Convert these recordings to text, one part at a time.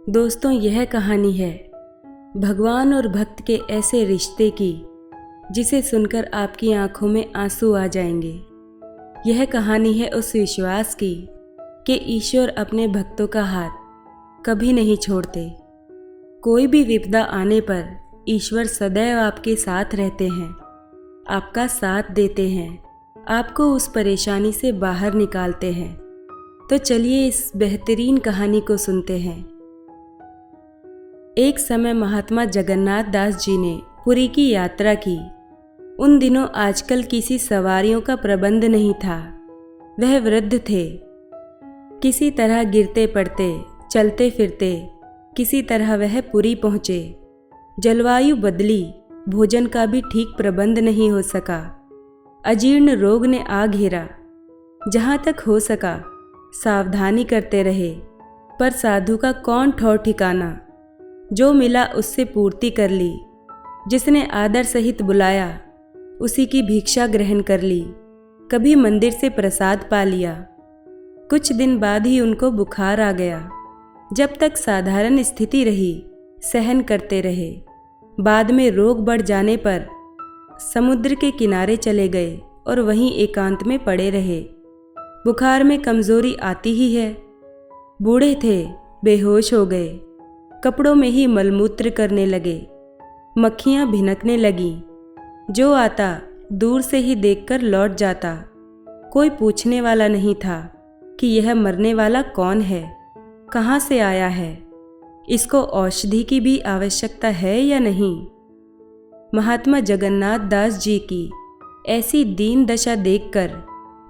दोस्तों, यह कहानी है भगवान और भक्त के ऐसे रिश्ते की जिसे सुनकर आपकी आंखों में आंसू आ जाएंगे। यह कहानी है उस विश्वास की कि ईश्वर अपने भक्तों का हाथ कभी नहीं छोड़ते। कोई भी विपदा आने पर ईश्वर सदैव आपके साथ रहते हैं, आपका साथ देते हैं, आपको उस परेशानी से बाहर निकालते हैं। तो चलिए इस बेहतरीन कहानी को सुनते हैं। एक समय महात्मा जगन्नाथ दास जी ने पुरी की यात्रा की। उन दिनों आजकल किसी सवारियों का प्रबंध नहीं था। वह वृद्ध थे। किसी तरह गिरते पड़ते, चलते फिरते किसी तरह वह पुरी पहुँचे। जलवायु बदली, भोजन का भी ठीक प्रबंध नहीं हो सका। अजीर्ण रोग ने आ घेरा। जहाँ तक हो सका सावधानी करते रहे, पर साधु का कौन ठौर ठिकाना। जो मिला उससे पूर्ति कर ली। जिसने आदर सहित बुलाया उसी की भिक्षा ग्रहण कर ली। कभी मंदिर से प्रसाद पा लिया। कुछ दिन बाद ही उनको बुखार आ गया। जब तक साधारण स्थिति रही सहन करते रहे। बाद में रोग बढ़ जाने पर समुद्र के किनारे चले गए और वहीं एकांत में पड़े रहे। बुखार में कमजोरी आती ही है। बूढ़े थे, बेहोश हो गए। कपड़ों में ही मलमूत्र करने लगे। मक्खियाँ भिनकने लगीं। जो आता दूर से ही देखकर लौट जाता। कोई पूछने वाला नहीं था कि यह मरने वाला कौन है, कहाँ से आया है, इसको औषधि की भी आवश्यकता है या नहीं। महात्मा जगन्नाथ दास जी की ऐसी दीन दशा देखकर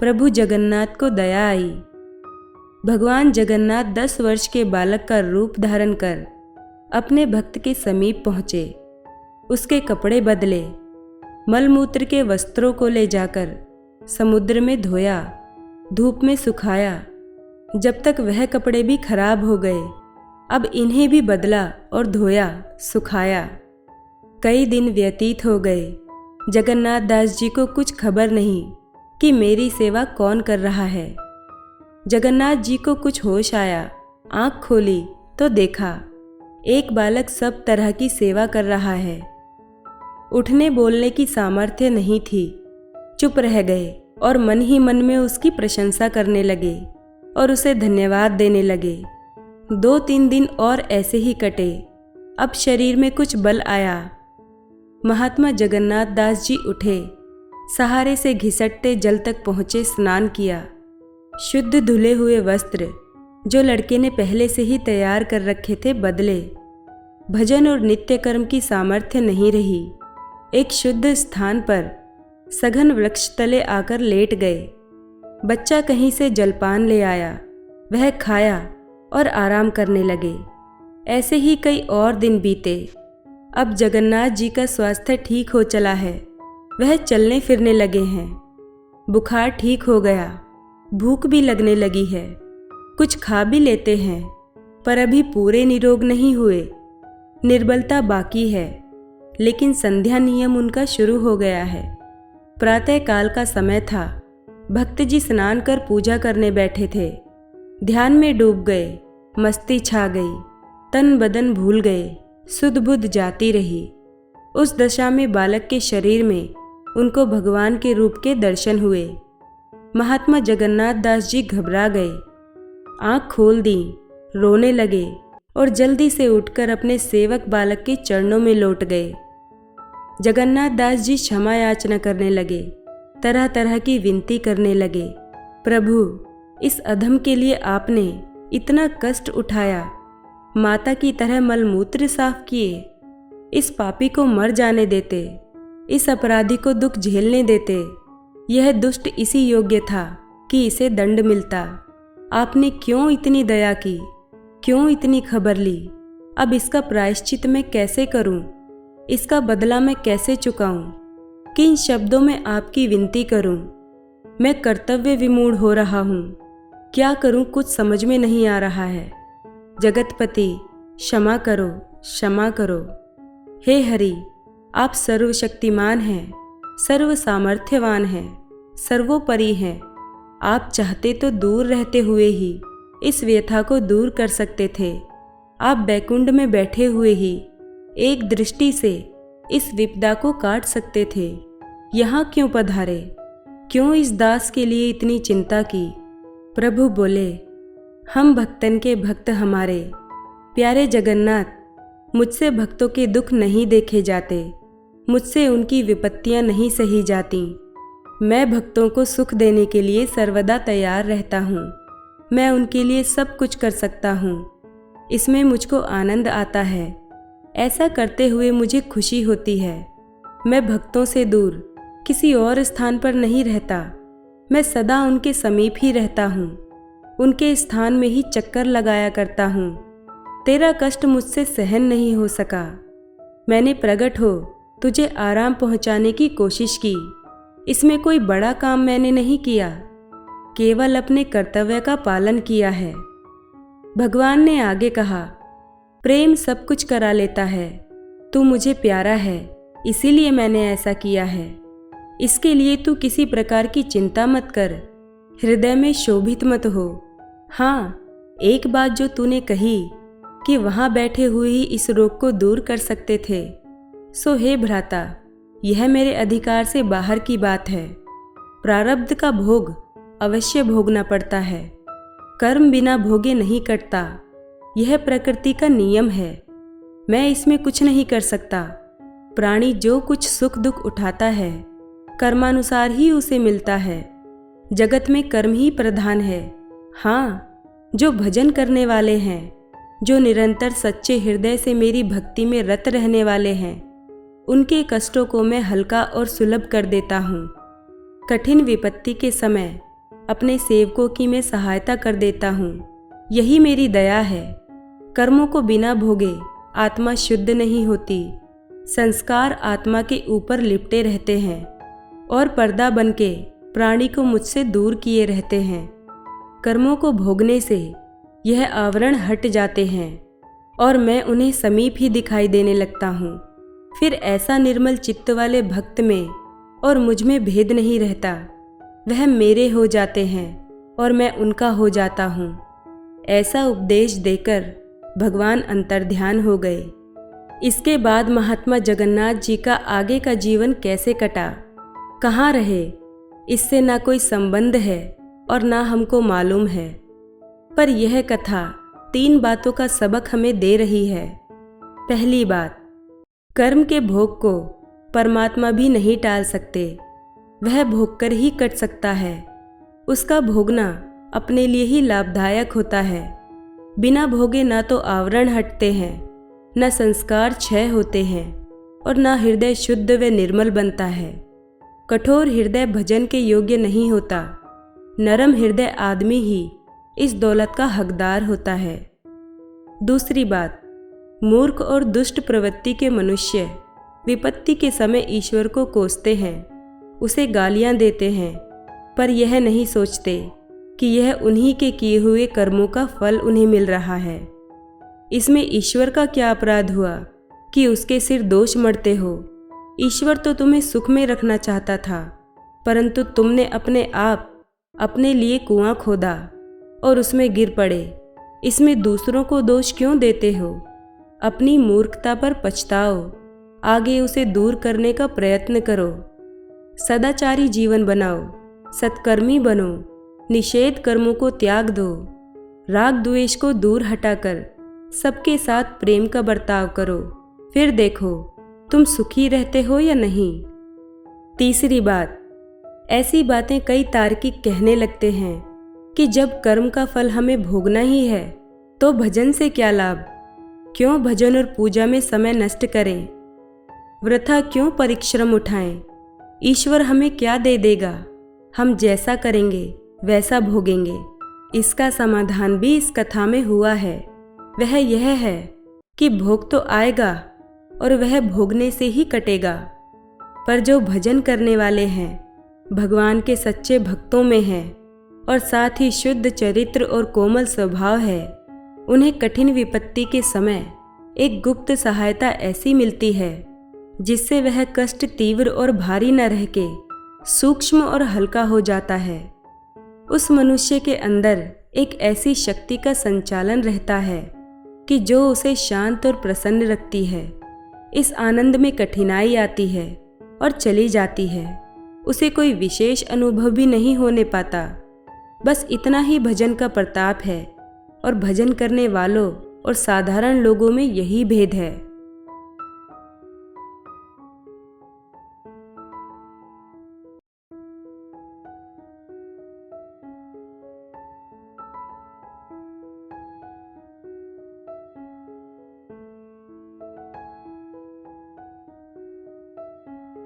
प्रभु जगन्नाथ को दया आई। भगवान जगन्नाथ 10 वर्ष के बालक का रूप धारण कर अपने भक्त के समीप पहुँचे। उसके कपड़े बदले, मलमूत्र के वस्त्रों को ले जाकर समुद्र में धोया, धूप में सुखाया। जब तक वह कपड़े भी खराब हो गए, अब इन्हें भी बदला और धोया, सुखाया। कई दिन व्यतीत हो गए। जगन्नाथ दास जी को कुछ खबर नहीं कि मेरी सेवा कौन कर रहा है। जगन्नाथ जी को कुछ होश आया। आँख खोली तो देखा एक बालक सब तरह की सेवा कर रहा है। उठने बोलने की सामर्थ्य नहीं थी। चुप रह गए और मन ही मन में उसकी प्रशंसा करने लगे और उसे धन्यवाद देने लगे। 2-3 दिन और ऐसे ही कटे। अब शरीर में कुछ बल आया। महात्मा जगन्नाथ दास जी उठे, सहारे से घिसटते जल तक पहुँचे, स्नान किया। शुद्ध धुले हुए वस्त्र जो लड़के ने पहले से ही तैयार कर रखे थे बदले। भजन और नित्य कर्म की सामर्थ्य नहीं रही। एक शुद्ध स्थान पर सघन वृक्ष तले आकर लेट गए। बच्चा कहीं से जलपान ले आया। वह खाया और आराम करने लगे। ऐसे ही कई और दिन बीते। अब जगन्नाथ जी का स्वास्थ्य ठीक हो चला है। वह चलने फिरने लगे हैं। बुखार ठीक हो गया। भूख भी लगने लगी है। कुछ खा भी लेते हैं, पर अभी पूरे निरोग नहीं हुए। निर्बलता बाकी है, लेकिन संध्या नियम उनका शुरू हो गया है। प्रातः काल का समय था। भक्त जी स्नान कर पूजा करने बैठे थे। ध्यान में डूब गए। मस्ती छा गई। तन बदन भूल गए। सुध बुध जाती रही। उस दशा में बालक के शरीर में उनको भगवान के रूप के दर्शन हुए। महात्मा जगन्नाथ दास जी घबरा गए। आँख खोल दी, रोने लगे और जल्दी से उठकर अपने सेवक बालक के चरणों में लौट गए। जगन्नाथ दास जी क्षमा याचना करने लगे। तरह तरह की विनती करने लगे। प्रभु, इस अधम के लिए आपने इतना कष्ट उठाया। माता की तरह मलमूत्र साफ किए। इस पापी को मर जाने देते। इस अपराधी को दुख झेलने देते। यह दुष्ट इसी योग्य था कि इसे दंड मिलता। आपने क्यों इतनी दया की, क्यों इतनी खबर ली। अब इसका प्रायश्चित मैं कैसे करूं, इसका बदला मैं कैसे चुकाऊं, किन शब्दों में आपकी विनती करूं। मैं कर्तव्य विमूढ़ हो रहा हूं। क्या करूं कुछ समझ में नहीं आ रहा है। जगतपति, क्षमा करो, क्षमा करो। हे हरि, आप सर्वशक्तिमान हैं, सर्व सामर्थ्यवान हैं, सर्वोपरि हैं। आप चाहते तो दूर रहते हुए ही इस व्यथा को दूर कर सकते थे, आप बैकुंठ में बैठे हुए ही एक दृष्टि से इस विपदा को काट सकते थे। यहाँ क्यों पधारे? क्यों इस दास के लिए इतनी चिंता की? प्रभु बोले, हम भक्तन के भक्त हमारे प्यारे जगन्नाथ, मुझसे भक्तों के दुख नहीं देखे जाते, मुझसे उनकी विपत्तियां नहीं सही जाती। मैं भक्तों को सुख देने के लिए सर्वदा तैयार रहता हूँ। मैं उनके लिए सब कुछ कर सकता हूँ। इसमें मुझको आनंद आता है। ऐसा करते हुए मुझे खुशी होती है। मैं भक्तों से दूर किसी और स्थान पर नहीं रहता। मैं सदा उनके समीप ही रहता हूँ। उनके स्थान में ही चक्कर लगाया करता हूँ। तेरा कष्ट मुझसे सहन नहीं हो सका। मैंने प्रकट हो तुझे आराम पहुँचाने की कोशिश की। इसमें कोई बड़ा काम मैंने नहीं किया, केवल अपने कर्तव्य का पालन किया है। भगवान ने आगे कहा, प्रेम सब कुछ करा लेता है। तू मुझे प्यारा है, इसीलिए मैंने ऐसा किया है। इसके लिए तू किसी प्रकार की चिंता मत कर, हृदय में शोभित मत हो। हाँ, एक बात जो तूने कही कि वहाँ बैठे हुए ही इस रोग को दूर कर सकते थे, सो हे भ्राता, यह मेरे अधिकार से बाहर की बात है। प्रारब्ध का भोग अवश्य भोगना पड़ता है। कर्म बिना भोगे नहीं कटता, यह प्रकृति का नियम है। मैं इसमें कुछ नहीं कर सकता। प्राणी जो कुछ सुख दुख उठाता है, कर्मानुसार ही उसे मिलता है। जगत में कर्म ही प्रधान है। हाँ, जो भजन करने वाले हैं, जो निरंतर सच्चे हृदय से मेरी भक्ति में रत रहने वाले हैं, उनके कष्टों को मैं हल्का और सुलभ कर देता हूँ। कठिन विपत्ति के समय अपने सेवकों की मैं सहायता कर देता हूँ। यही मेरी दया है। कर्मों को बिना भोगे आत्मा शुद्ध नहीं होती। संस्कार आत्मा के ऊपर लिपटे रहते हैं और पर्दा बनके प्राणी को मुझसे दूर किए रहते हैं। कर्मों को भोगने से यह आवरण हट जाते हैं और मैं उन्हें समीप ही दिखाई देने लगता हूँ। फिर ऐसा निर्मल चित्त वाले भक्त में और मुझ में भेद नहीं रहता। वह मेरे हो जाते हैं और मैं उनका हो जाता हूँ। ऐसा उपदेश देकर भगवान अंतर्ध्यान हो गए। इसके बाद महात्मा जगन्नाथ जी का आगे का जीवन कैसे कटा, कहाँ रहे, इससे ना कोई संबंध है और ना हमको मालूम है। पर यह कथा 3 बातों का सबक हमें दे रही है। पहली बात, कर्म के भोग को परमात्मा भी नहीं टाल सकते। वह भोग कर ही कट सकता है। उसका भोगना अपने लिए ही लाभदायक होता है। बिना भोगे ना तो आवरण हटते हैं, न संस्कार क्षय होते हैं और न हृदय शुद्ध व निर्मल बनता है। कठोर हृदय भजन के योग्य नहीं होता। नरम हृदय आदमी ही इस दौलत का हकदार होता है। दूसरी बात, मूर्ख और दुष्ट प्रवृत्ति के मनुष्य विपत्ति के समय ईश्वर को कोसते हैं, उसे गालियां देते हैं, पर यह नहीं सोचते कि यह उन्हीं के किए हुए कर्मों का फल उन्हें मिल रहा है। इसमें ईश्वर का क्या अपराध हुआ कि उसके सिर दोष मढ़ते हो। ईश्वर तो तुम्हें सुख में रखना चाहता था, परंतु तुमने अपने आप अपने लिए कुआं खोदा और उसमें गिर पड़े। इसमें दूसरों को दोष क्यों देते हो? अपनी मूर्खता पर पछताओ, आगे उसे दूर करने का प्रयत्न करो। सदाचारी जीवन बनाओ, सत्कर्मी बनो, निषेध कर्मों को त्याग दो, राग द्वेष को दूर हटाकर सबके साथ प्रेम का बर्ताव करो। फिर देखो तुम सुखी रहते हो या नहीं। तीसरी बात, ऐसी बातें कई तार्किक कहने लगते हैं कि जब कर्म का फल हमें भोगना ही है तो भजन से क्या लाभ, क्यों भजन और पूजा में समय नष्ट करें, वृथा क्यों परिश्रम उठाएं, ईश्वर हमें क्या दे देगा, हम जैसा करेंगे वैसा भोगेंगे। इसका समाधान भी इस कथा में हुआ है। वह यह है कि भोग तो आएगा और वह भोगने से ही कटेगा, पर जो भजन करने वाले हैं, भगवान के सच्चे भक्तों में हैं और साथ ही शुद्ध चरित्र और कोमल स्वभाव है, उन्हें कठिन विपत्ति के समय एक गुप्त सहायता ऐसी मिलती है जिससे वह कष्ट तीव्र और भारी न रह के सूक्ष्म और हल्का हो जाता है। उस मनुष्य के अंदर एक ऐसी शक्ति का संचालन रहता है कि जो उसे शांत और प्रसन्न रखती है। इस आनंद में कठिनाई आती है और चली जाती है, उसे कोई विशेष अनुभव भी नहीं होने पाता। बस इतना ही भजन का प्रताप है और भजन करने वालों और साधारण लोगों में यही भेद है।